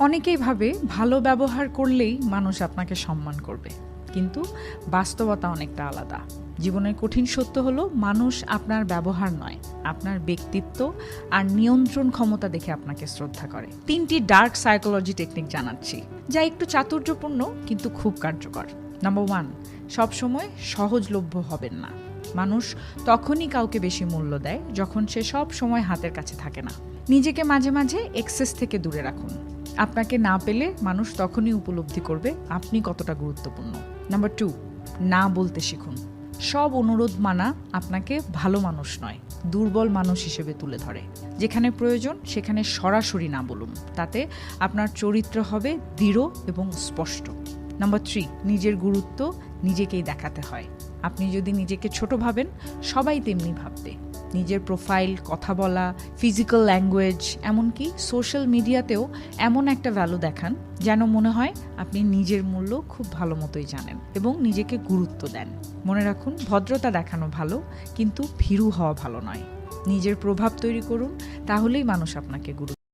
অনেকেই ভাবে ভালো ব্যবহার করলেই মানুষ আপনাকে সম্মান করবে, কিন্তু বাস্তবতা অনেকটা আলাদা। জীবনের কঠিন সত্য হলো মানুষ আপনার ব্যবহার নয়, আপনার ব্যক্তিত্ব আর নিয়ন্ত্রণ ক্ষমতা দেখে আপনাকে শ্রদ্ধা করে। 3টি ডার্ক সাইকোলজি টেকনিক জানাচ্ছি, যা একটু চাতুর্যপূর্ণ কিন্তু খুব কার্যকর। নাম্বার 1, সবসময় সহজলভ্য হবেন না। মানুষ তখনই কাউকে বেশি মূল্য দেয় যখন সে সব সময় হাতের কাছে থাকে না। নিজেকে মাঝে মাঝে এক্সেস থেকে দূরে রাখুন। আপনাকে না পেলে মানুষ তখনই উপলব্ধি করবে আপনি কতটা গুরুত্বপূর্ণ। নাম্বার 2, না বলতে শিখুন। সব অনুরোধ মানা আপনাকে ভালো মানুষ নয়, দুর্বল মানুষ হিসেবে তুলে ধরে। যেখানে প্রয়োজন সেখানে সরাসরি না বলুন, তাতে আপনার চরিত্র হবে দৃঢ় এবং স্পষ্ট। নাম্বার 3, নিজের গুরুত্ব নিজেকেই দেখাতে হয়। আপনি যদি নিজেকে ছোট ভাবেন, সবাই তেমনি ভাববে। নিজের প্রোফাইল, কথা বলা, ফিজিক্যাল ল্যাঙ্গুয়েজ, এমনকি সোশ্যাল মিডিয়াতেও এমন একটা ভ্যালু দেখান যেন মনে হয় আপনি নিজের মূল্য খুব ভালো মতোই জানেন এবং নিজেকে গুরুত্ব দেন। মনে রাখুন, ভদ্রতা দেখানো ভালো, কিন্তু ভীরু হওয়া ভালো নয়। নিজের প্রভাব তৈরি করুন, তাহলেই মানুষ আপনাকে গুরুত্ব